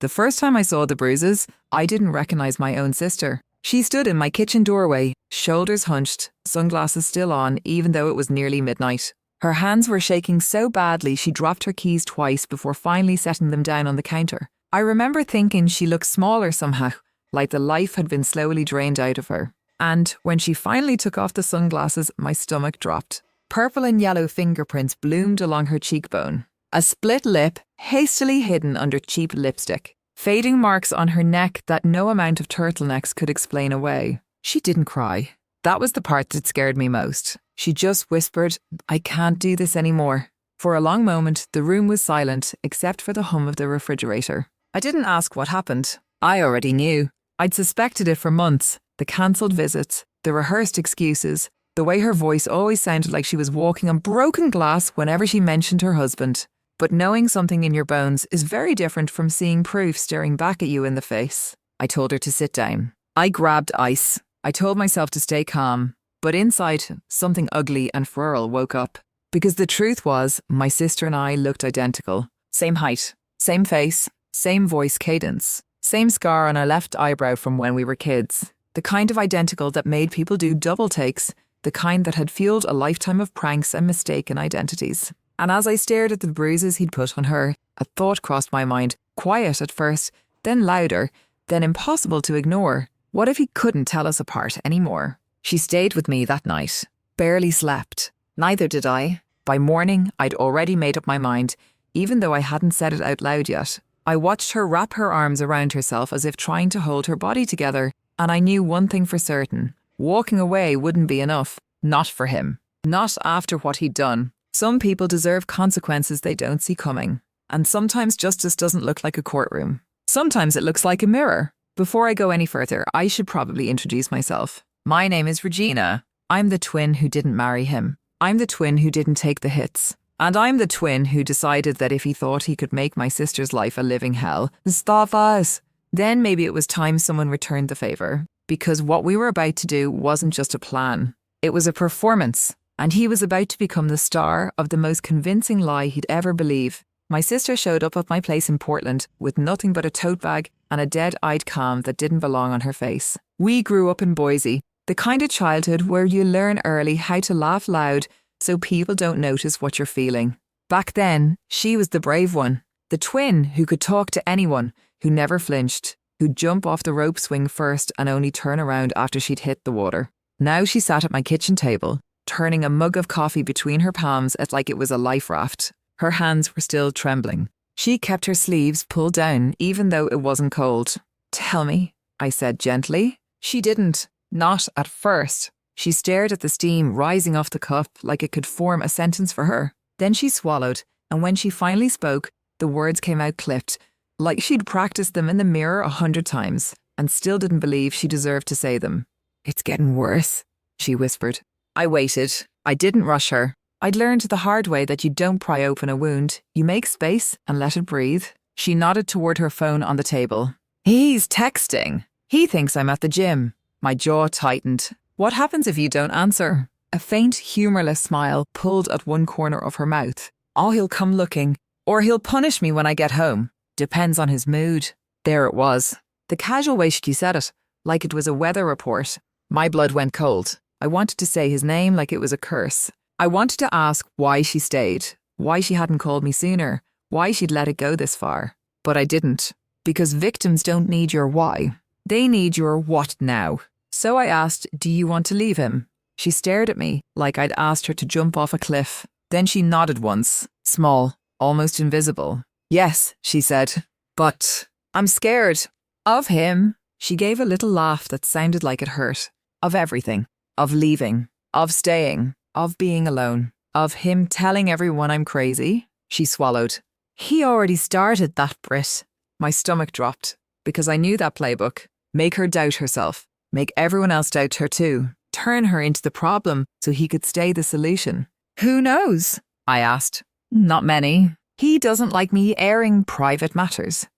The first time I saw the bruises, I didn't recognize my own sister. She stood in my kitchen doorway, shoulders hunched, sunglasses still on, even though it was nearly midnight. Her hands were shaking so badly she dropped her keys twice before finally setting them down on the counter. I remember thinking she looked smaller somehow, like the life had been slowly drained out of her. And when she finally took off the sunglasses, my stomach dropped. Purple and yellow fingerprints bloomed along her cheekbone. A split lip, hastily hidden under cheap lipstick. Fading marks on her neck that no amount of turtlenecks could explain away. She didn't cry. That was the part that scared me most. She just whispered, "I can't do this anymore." For a long moment, the room was silent, except for the hum of the refrigerator. I didn't ask what happened. I already knew. I'd suspected it for months. The cancelled visits, the rehearsed excuses, the way her voice always sounded like she was walking on broken glass whenever she mentioned her husband. But knowing something in your bones is very different from seeing proof staring back at you in the face. I told her to sit down. I grabbed ice. I told myself to stay calm. But inside, something ugly and feral woke up. Because the truth was, my sister and I looked identical. Same height, same face, same voice cadence, same scar on our left eyebrow from when we were kids. The kind of identical that made people do double takes, the kind that had fueled a lifetime of pranks and mistaken identities. And as I stared at the bruises he'd put on her, a thought crossed my mind, quiet at first, then louder, then impossible to ignore. What if he couldn't tell us apart anymore? She stayed with me that night. Barely slept. Neither did I. By morning, I'd already made up my mind, even though I hadn't said it out loud yet. I watched her wrap her arms around herself as if trying to hold her body together, and I knew one thing for certain. Walking away wouldn't be enough. Not for him. Not after what he'd done. Some people deserve consequences they don't see coming. And sometimes justice doesn't look like a courtroom. Sometimes it looks like a mirror. Before I go any further, I should probably introduce myself. My name is Regina. I'm the twin who didn't marry him. I'm the twin who didn't take the hits. And I'm the twin who decided that if he thought he could make my sister's life a living hell, stop us. Then maybe it was time someone returned the favor. Because what we were about to do wasn't just a plan. It was a performance. And he was about to become the star of the most convincing lie he'd ever believe. My sister showed up at my place in Portland with nothing but a tote bag and a dead-eyed calm that didn't belong on her face. We grew up in Boise, the kind of childhood where you learn early how to laugh loud so people don't notice what you're feeling. Back then, she was the brave one, the twin who could talk to anyone, who never flinched, who'd jump off the rope swing first and only turn around after she'd hit the water. Now she sat at my kitchen table, turning a mug of coffee between her palms as like it was a life raft. Her hands were still trembling. She kept her sleeves pulled down even though it wasn't cold. "Tell me," I said gently. She didn't. Not at first. She stared at the steam rising off the cup like it could form a sentence for her. Then she swallowed, and when she finally spoke, the words came out clipped, like she'd practiced them in the mirror 100 times, and still didn't believe she deserved to say them. "It's getting worse," she whispered. I waited. I didn't rush her. I'd learned the hard way that you don't pry open a wound. You make space and let it breathe. She nodded toward her phone on the table. "He's texting. He thinks I'm at the gym." My jaw tightened. "What happens if you don't answer?" A faint, humourless smile pulled at one corner of her mouth. "Oh, he'll come looking. Or he'll punish me when I get home. Depends on his mood." There it was. The casual way she said it, like it was a weather report. My blood went cold. I wanted to say his name like it was a curse. I wanted to ask why she stayed, why she hadn't called me sooner, why she'd let it go this far. But I didn't. Because victims don't need your why. They need your what now. So I asked, "Do you want to leave him?" She stared at me like I'd asked her to jump off a cliff. Then she nodded once, small, almost invisible. "Yes," she said. "But I'm scared." "Of him." She gave a little laugh that sounded like it hurt. "Of everything. Of leaving. Of staying. Of being alone. Of him telling everyone I'm crazy." She swallowed. "He already started that, Brit." My stomach dropped, because I knew that playbook. Make her doubt herself. Make everyone else doubt her too. Turn her into the problem so he could stay the solution. "Who knows?" I asked. "Not many. He doesn't like me airing private matters."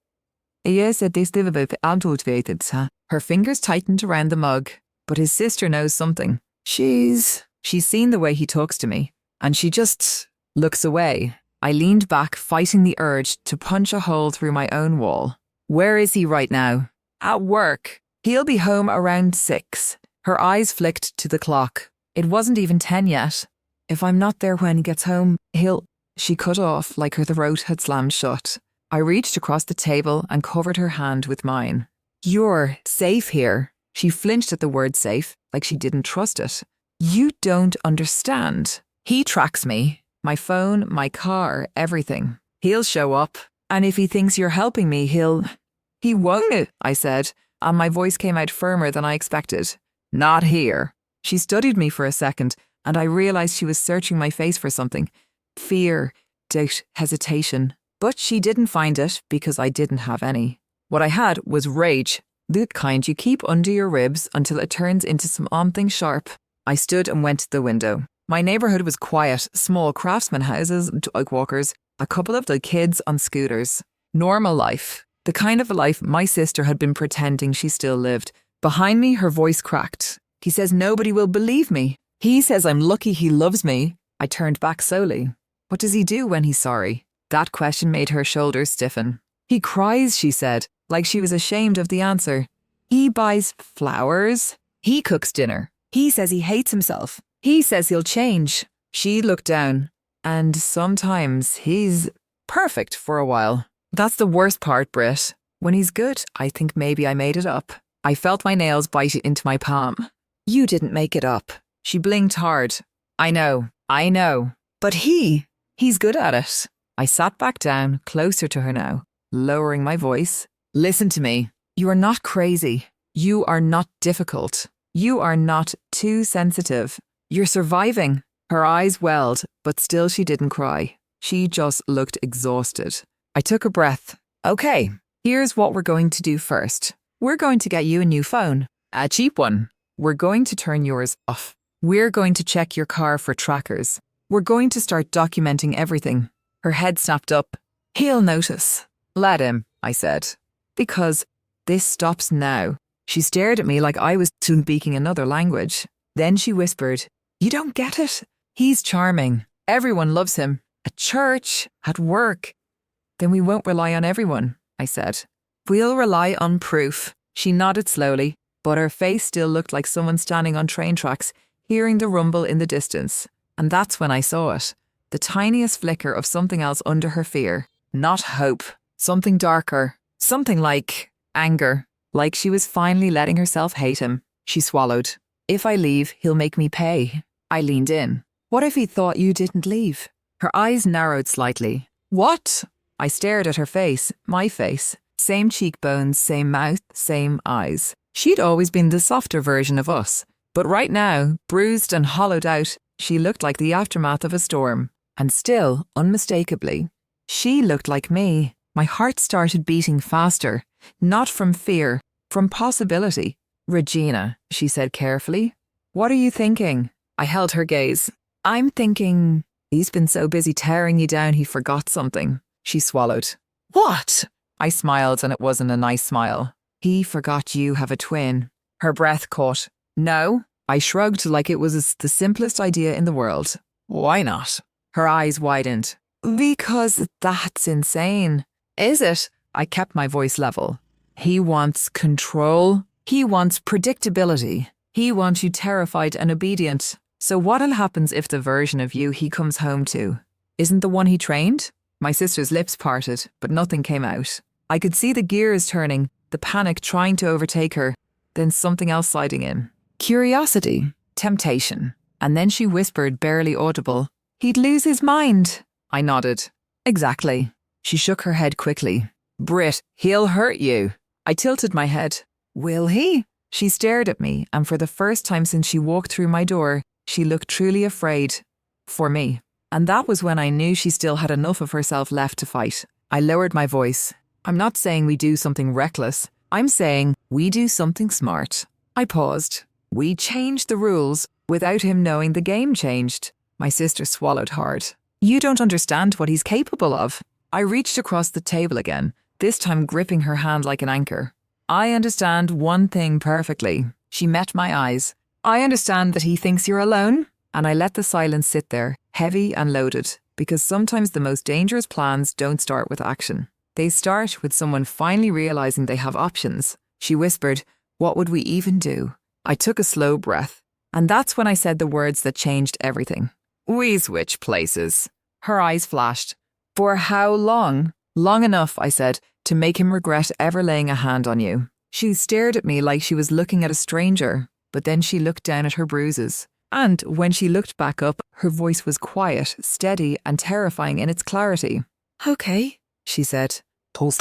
Yes, it is Her fingers tightened around the mug. But his sister knows something. She's seen the way he talks to me. And she just looks away. I leaned back, fighting the urge to punch a hole through my own wall. Where is he right now? At work. He'll be home around 6. Her eyes flicked to the clock. It wasn't even 10 yet. If I'm not there when he gets home, he'll... She cut off like her throat had slammed shut. I reached across the table and covered her hand with mine. You're safe here. She flinched at the word safe, like she didn't trust it. You don't understand. He tracks me. My phone, my car, everything. He'll show up. And if he thinks you're helping me, He won't, I said, and my voice came out firmer than I expected. Not here. She studied me for a second, and I realized she was searching my face for something. Fear, doubt, hesitation. But she didn't find it because I didn't have any. What I had was rage, the kind you keep under your ribs until it turns into something sharp. I stood and went to the window. My neighbourhood was quiet, small craftsman houses, dog walkers, a couple of the kids on scooters. Normal life. The kind of a life my sister had been pretending she still lived. Behind me, her voice cracked. He says nobody will believe me. He says I'm lucky he loves me. I turned back slowly. What does he do when he's sorry? That question made her shoulders stiffen. He cries, she said, like she was ashamed of the answer. He buys flowers. He cooks dinner. He says he hates himself. He says he'll change. She looked down. And sometimes he's perfect for a while. That's the worst part, Britt. When he's good, I think maybe I made it up. I felt my nails bite into my palm. You didn't make it up. She blinked hard. I know. But he's good at it. I sat back down, closer to her now, lowering my voice. Listen to me. You are not crazy. You are not difficult. You are not too sensitive. You're surviving. Her eyes welled, but still she didn't cry. She just looked exhausted. I took a breath. Okay, here's what we're going to do first. We're going to get you a new phone. A cheap one. We're going to turn yours off. We're going to check your car for trackers. We're going to start documenting everything. Her head snapped up. He'll notice. Let him, I said. Because this stops now. She stared at me like I was speaking another language. Then she whispered, You don't get it? He's charming. Everyone loves him. At church, at work. Then we won't rely on everyone, I said. We'll rely on proof. She nodded slowly, but her face still looked like someone standing on train tracks, hearing the rumble in the distance. And that's when I saw it. The tiniest flicker of something else under her fear. Not hope. Something darker. Something like anger. Like she was finally letting herself hate him. She swallowed. If I leave, he'll make me pay. I leaned in. What if he thought you didn't leave? Her eyes narrowed slightly. What? I stared at her face, my face. Same cheekbones, same mouth, same eyes. She'd always been the softer version of us. But right now, bruised and hollowed out, she looked like the aftermath of a storm. And still, unmistakably, she looked like me. My heart started beating faster. Not from fear, from possibility. Regina, she said carefully. What are you thinking? I held her gaze. I'm thinking, he's been so busy tearing you down he forgot something. She swallowed. What? I smiled, and it wasn't a nice smile. He forgot you have a twin. Her breath caught. No? I shrugged like it was the simplest idea in the world. Why not? Her eyes widened. Because that's insane. Is it? I kept my voice level. He wants control. He wants predictability. He wants you terrified and obedient. So what'll happen if the version of you he comes home to isn't the one he trained? My sister's lips parted, but nothing came out. I could see the gears turning, the panic trying to overtake her, then something else sliding in. Curiosity, temptation. And then she whispered, barely audible, He'd lose his mind. I nodded. Exactly. She shook her head quickly. Britt, he'll hurt you. I tilted my head. Will he? She stared at me, and for the first time since she walked through my door, she looked truly afraid. For me. And that was when I knew she still had enough of herself left to fight. I lowered my voice. I'm not saying we do something reckless. I'm saying we do something smart. I paused. We changed the rules without him knowing the game changed. My sister swallowed hard. You don't understand what he's capable of. I reached across the table again, this time gripping her hand like an anchor. I understand one thing perfectly. She met my eyes. I understand that he thinks you're alone. And I let the silence sit there, heavy and loaded, because sometimes the most dangerous plans don't start with action. They start with someone finally realizing they have options. She whispered, "What would we even do?" I took a slow breath, and that's when I said the words that changed everything. "We switch places." Her eyes flashed. "For how long?" "Long enough," I said, "to make him regret ever laying a hand on you." She stared at me like she was looking at a stranger, but then she looked down at her bruises. And when she looked back up, her voice was quiet, steady, and terrifying in its clarity. "Okay," she said. "Tell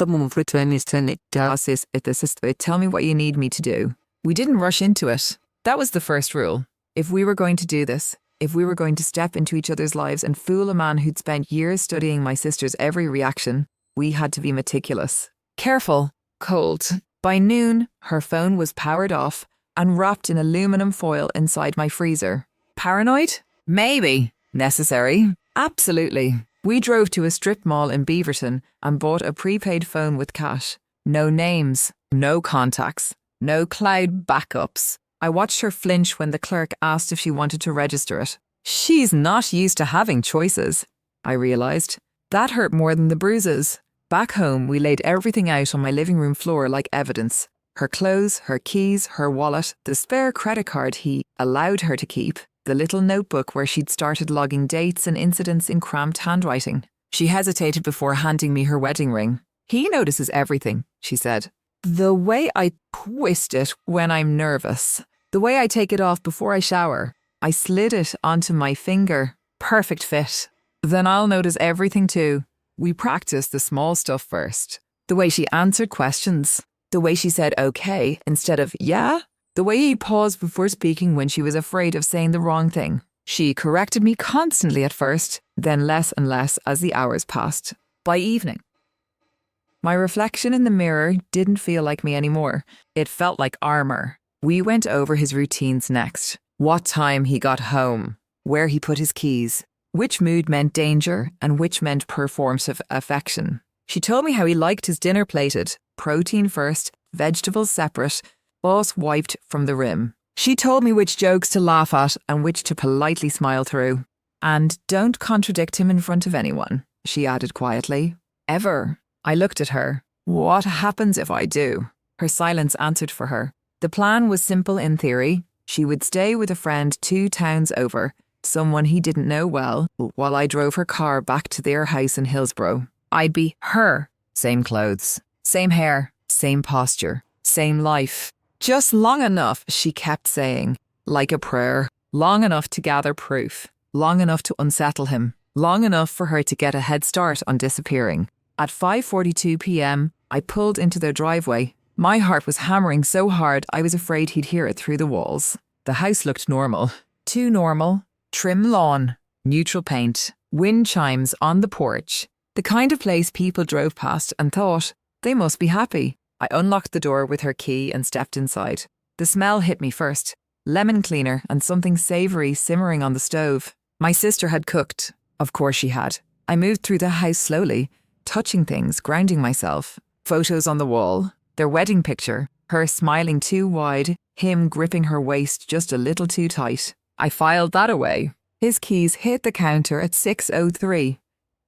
me what you need me to do." We didn't rush into it. That was the first rule. If we were going to do this, if we were going to step into each other's lives and fool a man who'd spent years studying my sister's every reaction, we had to be meticulous. Careful, cold. By noon, her phone was powered off and wrapped in aluminum foil inside my freezer. Paranoid? Maybe. Necessary? Absolutely. We drove to a strip mall in Beaverton and bought a prepaid phone with cash. No names, no contacts, no cloud backups. I watched her flinch when the clerk asked if she wanted to register it. She's not used to having choices, I realised. That hurt more than the bruises. Back home, we laid everything out on my living room floor like evidence. Her clothes, her keys, her wallet, the spare credit card he allowed her to keep, the little notebook where she'd started logging dates and incidents in cramped handwriting. She hesitated before handing me her wedding ring. "He notices everything," she said. "The way I twist it when I'm nervous. The way I take it off before I shower. I slid it onto my finger. Perfect fit. Then I'll notice everything too." We practiced the small stuff first. The way she answered questions. The way she said okay instead of yeah. The way he paused before speaking when she was afraid of saying the wrong thing. She corrected me constantly at first, then less and less as the hours passed. By evening, my reflection in the mirror didn't feel like me anymore. It felt like armor. We went over his routines next. What time he got home. Where he put his keys. Which mood meant danger and which meant performative affection. She told me how he liked his dinner plated, protein first, vegetables separate, sauce wiped from the rim. She told me which jokes to laugh at and which to politely smile through. "And don't contradict him in front of anyone," she added quietly. "Ever." I looked at her. "What happens if I do?" Her silence answered for her. The plan was simple in theory. She would stay with a friend 2 towns over, someone he didn't know well, while I drove her car back to their house in Hillsborough. I'd be her. Same clothes, same hair, same posture, same life. Just long enough, she kept saying, like a prayer, long enough to gather proof, long enough to unsettle him, long enough for her to get a head start on disappearing. At 5:42 p.m, I pulled into their driveway. My heart was hammering so hard I was afraid he'd hear it through the walls. The house looked normal. Too normal. Trim lawn, neutral paint, wind chimes on the porch. The kind of place people drove past and thought, they must be happy. I unlocked the door with her key and stepped inside. The smell hit me first. Lemon cleaner and something savoury simmering on the stove. My sister had cooked. Of course she had. I moved through the house slowly, touching things, grounding myself. Photos on the wall. Their wedding picture. Her smiling too wide, him gripping her waist just a little too tight. I filed that away. His keys hit the counter at 6:03.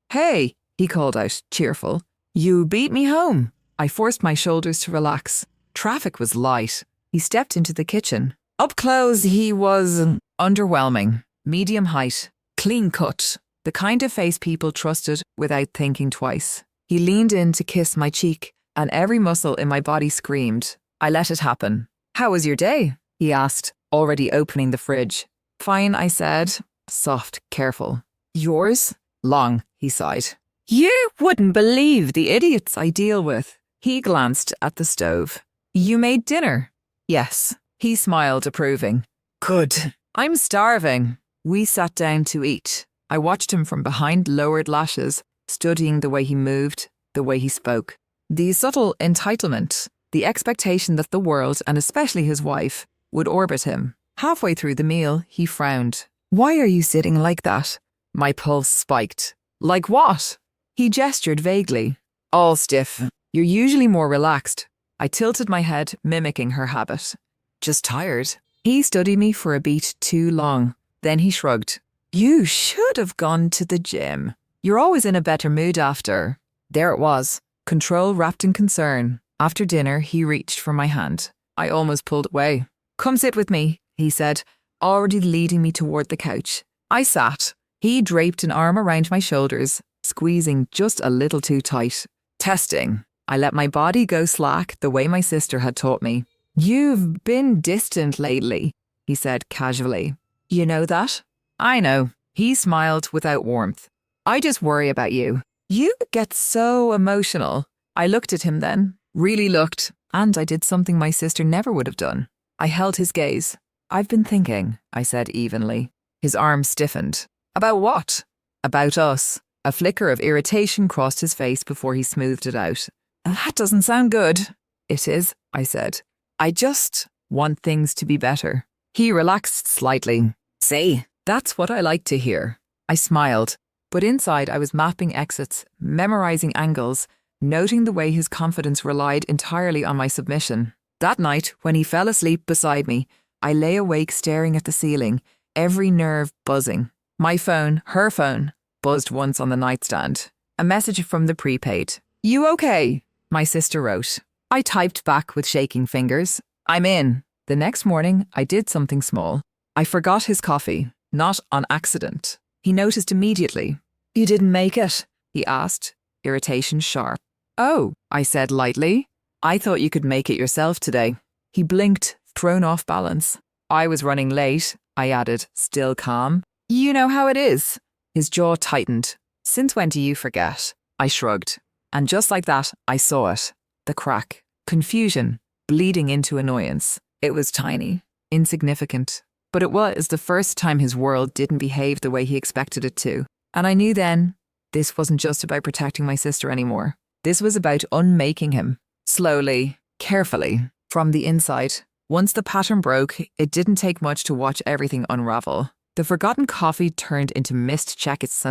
"Hey," he called out, cheerful. "You beat me home." I forced my shoulders to relax. Traffic was light. He stepped into the kitchen. Up close, he was underwhelming. Medium height. Clean cut. The kind of face people trusted without thinking twice. He leaned in to kiss my cheek, and every muscle in my body screamed. I let it happen. "How was your day?" he asked, already opening the fridge. "Fine," I said. Soft, careful. "Yours?" "Long," he sighed. "You wouldn't believe the idiots I deal with." He glanced at the stove. "You made dinner?" "Yes." He smiled, approving. "Good. I'm starving." We sat down to eat. I watched him from behind lowered lashes, studying the way he moved, the way he spoke. The subtle entitlement, the expectation that the world, and especially his wife, would orbit him. Halfway through the meal, he frowned. "Why are you sitting like that?" My pulse spiked. "Like what?" He gestured vaguely. "All stiff. You're usually more relaxed." I tilted my head, mimicking her habit. "Just tired." He studied me for a beat too long. Then he shrugged. "You should have gone to the gym. You're always in a better mood after." There it was. control wrapped in concern. After dinner, he reached for my hand. I almost pulled away. "Come sit with me," he said, already leading me toward the couch. I sat. He draped an arm around my shoulders, squeezing just a little too tight. Testing. I let my body go slack the way my sister had taught me. "You've been distant lately," he said casually. "You know that?" "I know." He smiled without warmth. "I just worry about you. You get so emotional." I looked at him then, really looked, and I did something my sister never would have done. I held his gaze. "I've been thinking," I said evenly. His arm stiffened. "About what?" "About us." A flicker of irritation crossed his face before he smoothed it out. "That doesn't sound good." "It is," I said. "I just want things to be better." He relaxed slightly. "Say, that's what I like to hear." I smiled, but inside I was mapping exits, memorizing angles, noting the way his confidence relied entirely on my submission. That night, when he fell asleep beside me, I lay awake staring at the ceiling, every nerve buzzing. My phone, her phone, buzzed once on the nightstand. A message from the prepaid. "You okay?" my sister wrote. I typed back with shaking fingers. "I'm in." The next morning, I did something small. I forgot his coffee, not on accident. He noticed immediately. "You didn't make it?" he asked, irritation sharp. "Oh," I said lightly. "I thought you could make it yourself today." He blinked, thrown off balance. "I was running late," I added, still calm. "You know how it is." His jaw tightened. "Since when do you forget?" I shrugged. And just like that, I saw it. The crack. Confusion. Bleeding into annoyance. It was tiny. Insignificant. But it was the first time his world didn't behave the way he expected it to. And I knew then, this wasn't just about protecting my sister anymore. This was about unmaking him. Slowly, carefully, from the inside. Once the pattern broke, it didn't take much to watch everything unravel. The forgotten coffee turned into missed check-ins.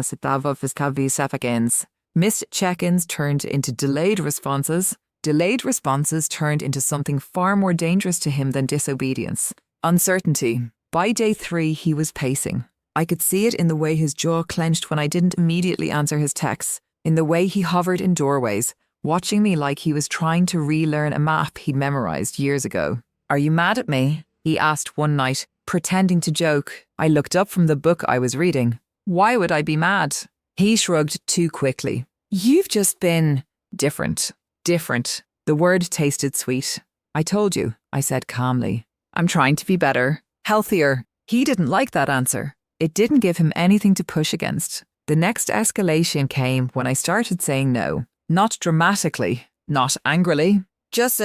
Missed check-ins turned into delayed responses. Delayed responses turned into something far more dangerous to him than disobedience. Uncertainty. By day 3, he was pacing. I could see it in the way his jaw clenched when I didn't immediately answer his texts, in the way he hovered in doorways, watching me like he was trying to relearn a map he'd memorized years ago. "Are you mad at me?" he asked one night, pretending to joke. I looked up from the book I was reading. "Why would I be mad?" He shrugged too quickly. "You've just been different." Different. The word tasted sweet. "I told you," I said calmly. "I'm trying to be better, healthier." He didn't like that answer. It didn't give him anything to push against. The next escalation came when I started saying no. Not dramatically, not angrily. Just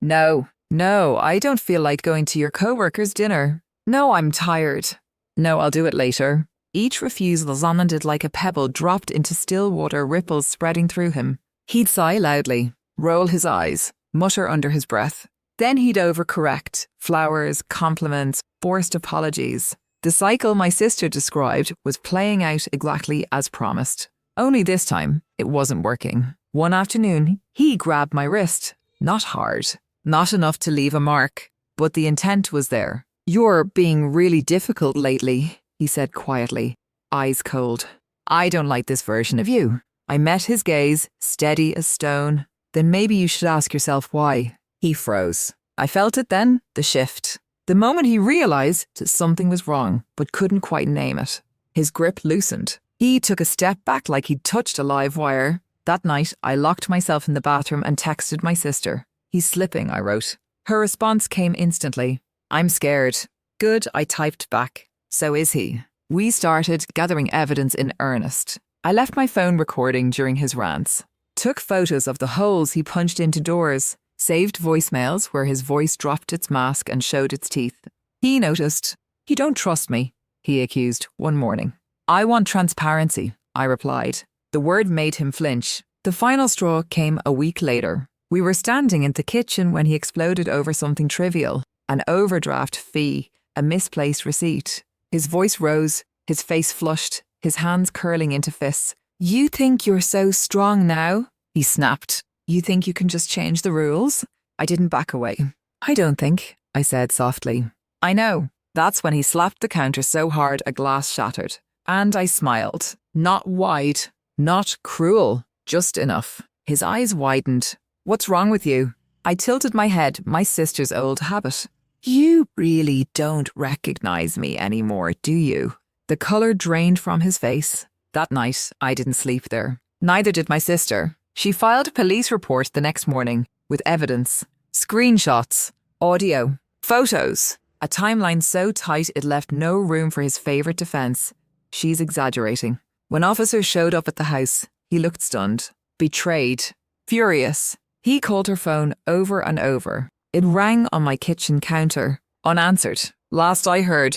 no. "No, I don't feel like going to your coworker's dinner." "No, I'm tired." "No, I'll do it later." Each refusal sounded like a pebble dropped into still water, ripples spreading through him. He'd sigh loudly, roll his eyes, mutter under his breath. Then he'd overcorrect. Flowers, compliments, forced apologies. The cycle my sister described was playing out exactly as promised. Only this time, it wasn't working. One afternoon, he grabbed my wrist. Not hard. Not enough to leave a mark. But the intent was there. "You're being really difficult lately," he said quietly, eyes cold. "I don't like this version of you." I met his gaze, steady as stone. "Then maybe you should ask yourself why." He froze. I felt it then, the shift. The moment he realized that something was wrong, but couldn't quite name it. His grip loosened. He took a step back like he'd touched a live wire. That night, I locked myself in the bathroom and texted my sister. "He's slipping," I wrote. Her response came instantly. "I'm scared." "Good," I typed back. "So is he." We started gathering evidence in earnest. I left my phone recording during his rants. Took photos of the holes he punched into doors. Saved voicemails where his voice dropped its mask and showed its teeth. He noticed. "You don't trust me," he accused one morning. "I want transparency," I replied. The word made him flinch. The final straw came a week later. We were standing in the kitchen when he exploded over something trivial. An overdraft fee, a misplaced receipt. His voice rose, his face flushed, his hands curling into fists. "You think you're so strong now?" he snapped. "You think you can just change the rules?" I didn't back away. "I don't think," I said softly. "I know." That's when he slapped the counter so hard a glass shattered. And I smiled. Not wide, not cruel, just enough. His eyes widened. "What's wrong with you?" I tilted my head, my sister's old habit. "You really don't recognize me anymore, do you?" The colour drained from his face. That night, I didn't sleep there. Neither did my sister. She filed a police report the next morning with evidence, screenshots, audio, photos, a timeline so tight it left no room for his favourite defence. She's exaggerating. When officers showed up at the house, he looked stunned, betrayed, furious. He called her phone over and over. It rang on my kitchen counter, unanswered. Last I heard,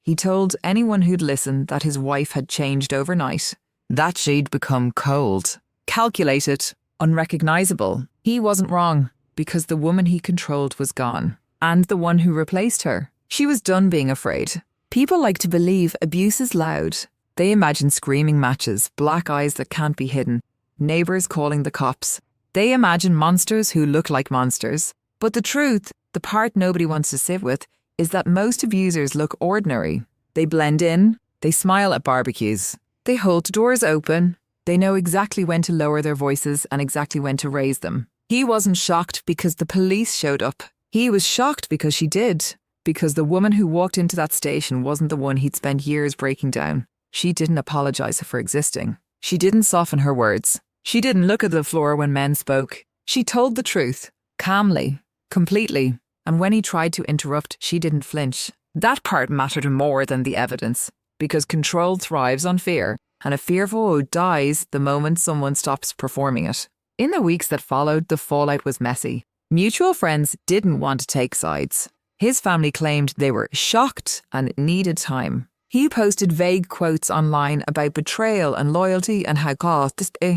he told anyone who'd listen that his wife had changed overnight, that she'd become cold, calculated, unrecognisable. He wasn't wrong, because the woman he controlled was gone, and the one who replaced her. She was done being afraid. People like to believe abuse is loud. They imagine screaming matches, black eyes that can't be hidden, neighbours calling the cops. They imagine monsters who look like monsters. But the truth, the part nobody wants to sit with, is that most abusers look ordinary. They blend in, they smile at barbecues, they hold doors open, they know exactly when to lower their voices and exactly when to raise them. He wasn't shocked because the police showed up. He was shocked because she did, because the woman who walked into that station wasn't the one he'd spent years breaking down. She didn't apologise for existing. She didn't soften her words. She didn't look at the floor when men spoke. She told the truth, calmly, completely, and when he tried to interrupt, she didn't flinch. That part mattered more than the evidence, because control thrives on fear, and a fearful ode dies the moment someone stops performing it. In the weeks that followed, the fallout was messy. Mutual friends didn't want to take sides. His family claimed they were shocked and needed time. He posted vague quotes online about betrayal and loyalty and how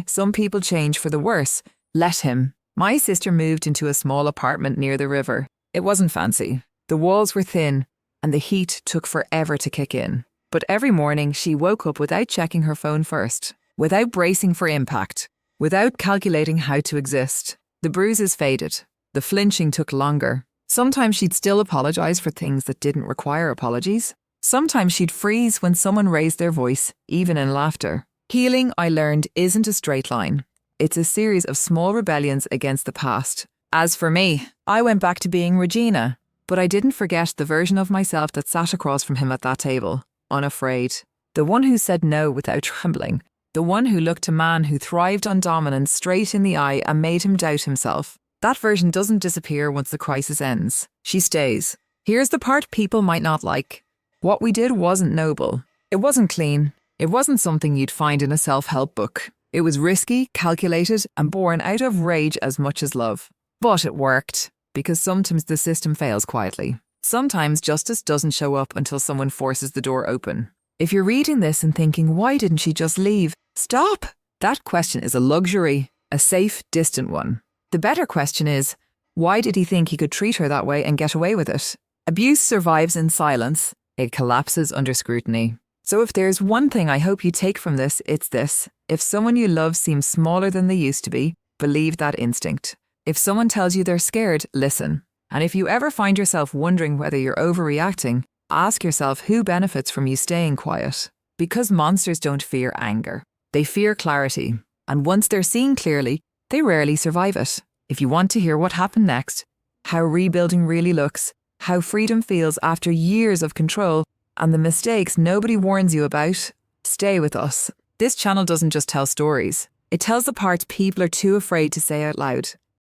some people change for the worse. Let him. My sister moved into a small apartment near the river. It wasn't fancy. The walls were thin and the heat took forever to kick in. But every morning she woke up without checking her phone first, without bracing for impact, without calculating how to exist. The bruises faded. The flinching took longer. Sometimes she'd still apologise for things that didn't require apologies. Sometimes she'd freeze when someone raised their voice, even in laughter. Healing, I learned, isn't a straight line. It's a series of small rebellions against the past. As for me, I went back to being Regina, but I didn't forget the version of myself that sat across from him at that table, unafraid. The one who said no without trembling. The one who looked a man who thrived on dominance straight in the eye and made him doubt himself. That version doesn't disappear once the crisis ends. She stays. Here's the part people might not like. What we did wasn't noble. It wasn't clean. It wasn't something you'd find in a self-help book. It was risky, calculated, and born out of rage as much as love. But it worked, because sometimes the system fails quietly. Sometimes justice doesn't show up until someone forces the door open. If you're reading this and thinking, why didn't she just leave? Stop! That question is a luxury, a safe, distant one. The better question is, why did he think he could treat her that way and get away with it? Abuse survives in silence. It collapses under scrutiny. So if there's one thing I hope you take from this, it's this. If someone you love seems smaller than they used to be, believe that instinct. If someone tells you they're scared, listen. And if you ever find yourself wondering whether you're overreacting, ask yourself who benefits from you staying quiet. Because monsters don't fear anger. They fear clarity. And once they're seen clearly, they rarely survive it. If you want to hear what happened next, how rebuilding really looks, how freedom feels after years of control, and the mistakes nobody warns you about, stay with us. This channel doesn't just tell stories. It tells the parts people are too afraid to say out loud.